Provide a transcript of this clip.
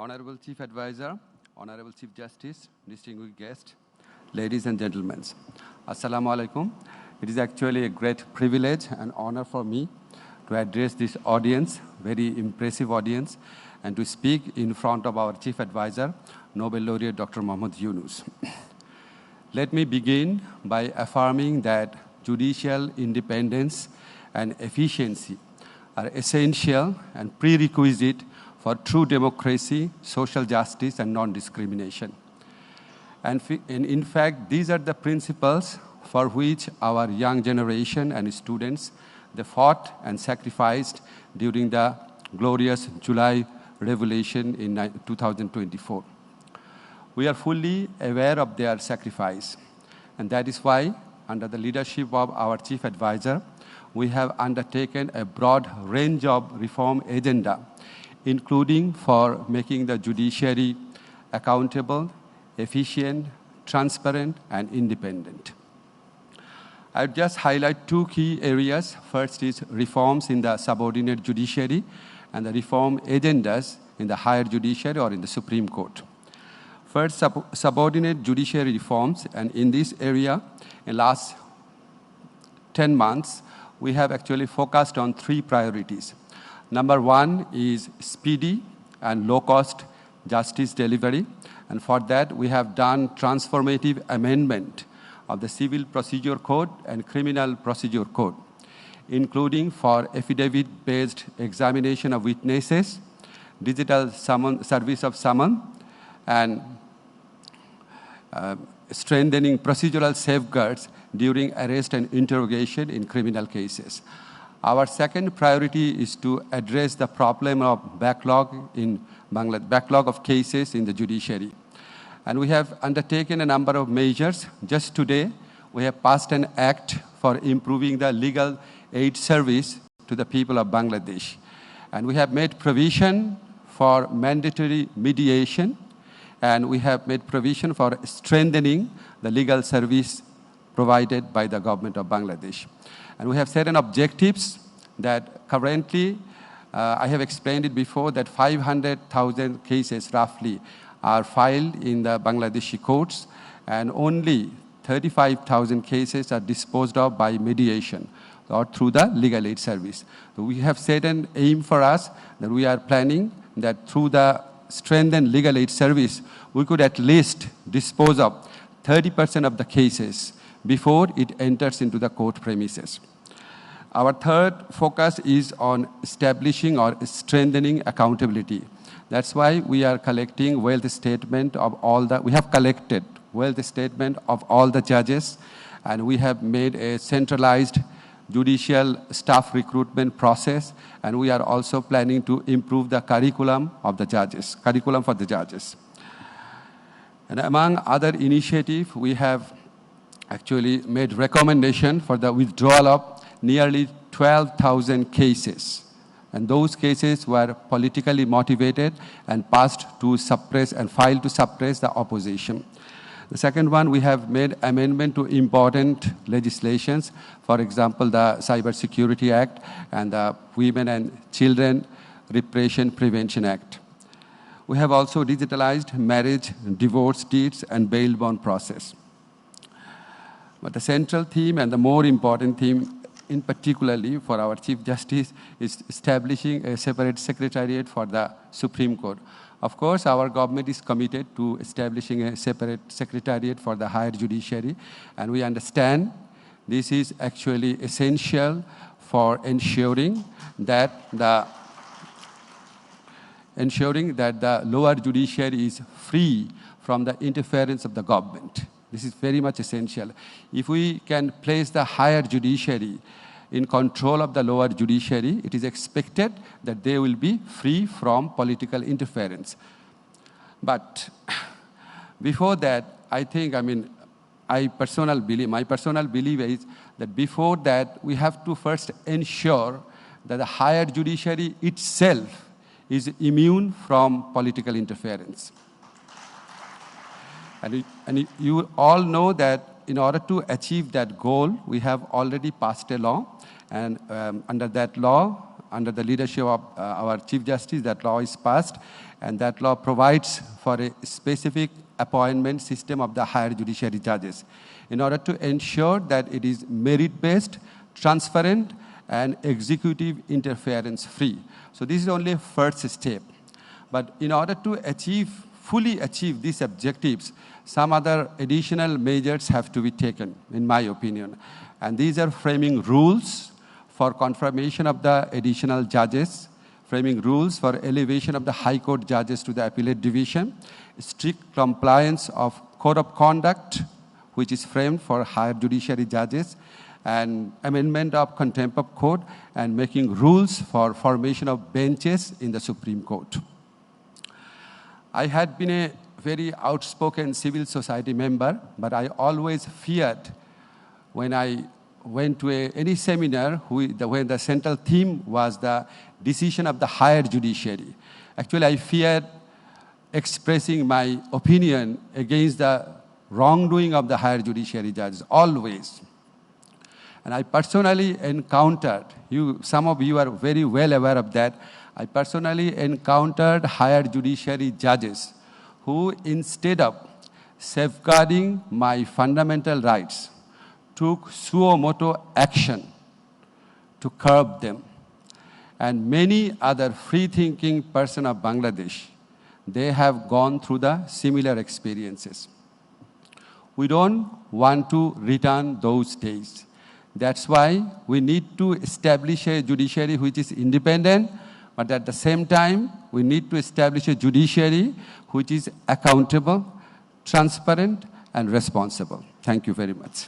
Honorable Chief Advisor, Honorable Chief Justice, distinguished guests, ladies and gentlemen. Assalamu alaikum. It is actually a great privilege and honor for me to address this audience, very impressive audience, and to speak in front of our Chief Advisor, Nobel Laureate Dr. Muhammad Yunus. Let me begin by affirming that judicial independence and efficiency are essential and prerequisite for true democracy, social justice, and non-discrimination. And in fact, these are the principles for which our young generation and students, they fought and sacrificed during the glorious July Revolution in 2024. We are fully aware of their sacrifice, and that is why, under the leadership of our Chief Advisor, we have undertaken a broad range of reform agenda, including for making the judiciary accountable, efficient, transparent, and independent. I would just highlight two key areas. First is reforms in the subordinate judiciary and the reform agendas in the higher judiciary or in the Supreme Court. First, subordinate judiciary reforms, and in this area, in the last 10 months, we have actually focused on three priorities. Number one is speedy and low-cost justice delivery, and for that we have done transformative amendment of the Civil Procedure Code and Criminal Procedure Code, including for affidavit-based examination of witnesses, digital service of summon, and strengthening procedural safeguards during arrest and interrogation in criminal cases. Our second priority is to address the problem of backlog of cases in the judiciary. And we have undertaken a number of measures. Just today, we have passed an act for improving the legal aid service to the people of Bangladesh. And we have made provision for mandatory mediation, and we have made provision for strengthening the legal service provided by the government of Bangladesh. And we have certain objectives that currently, I have explained it before, that 500,000 cases roughly are filed in the Bangladeshi courts, and only 35,000 cases are disposed of by mediation or through the legal aid service. So we have set an aim for us that we are planning that through the strengthened legal aid service, we could at least dispose of 30% of the cases before it enters into the court premises. Our third focus is on establishing or strengthening accountability. That's why we are collecting wealth statement of all the, we have collected wealth statement of all the judges, and we have made a centralized judicial staff recruitment process, and we are also planning to improve the curriculum of the judges, curriculum for the judges. And among other initiatives, we have actually made recommendation for the withdrawal of nearly 12,000 cases. And those cases were politically motivated and passed to suppress and filed to suppress the opposition. The second one, we have made amendment to important legislations, for example, the Cybersecurity Act and the Women and Children Repression Prevention Act. We have also digitalized marriage, divorce deeds, and bail bond process. But the central theme and the more important theme, in particularly for our Chief Justice, is establishing a separate secretariat for the Supreme Court. Of course, our government is committed to establishing a separate secretariat for the higher judiciary, and we understand this is actually essential for ensuring that the lower judiciary is free from the interference of the government. This is very much essential. If we can place the higher judiciary in control of the lower judiciary, it is expected that they will be free from political interference. But before that, I think, my personal belief is that before that, we have to first ensure that the higher judiciary itself is immune from political interference. And you all know that in order to achieve that goal, we have already passed a law, and under that law, under the leadership of our Chief Justice, that law is passed, and that law provides for a specific appointment system of the higher judiciary judges in order to ensure that it is merit-based, transparent, and executive interference-free. So this is only a first step. But in order to fully achieve these objectives, some other additional measures have to be taken, in my opinion. And these are framing rules for confirmation of the additional judges, framing rules for elevation of the High Court judges to the Appellate Division, strict compliance of Code of Conduct, which is framed for higher judiciary judges, and amendment of Contempt of Court, and making rules for formation of benches in the Supreme Court. I had been a very outspoken civil society member, but I always feared when I went to any seminar when the central theme was the decision of the higher judiciary. Actually, I feared expressing my opinion against the wrongdoing of the higher judiciary judges, always. And I personally encountered, some of you are very well aware of that, I personally encountered higher judiciary judges who, instead of safeguarding my fundamental rights, took suo moto action to curb them. And many other free-thinking persons of Bangladesh, they have gone through the similar experiences. We don't want to return those days. That's why we need to establish a judiciary which is independent, but at the same time, we need to establish a judiciary which is accountable, transparent, and responsible. Thank you very much.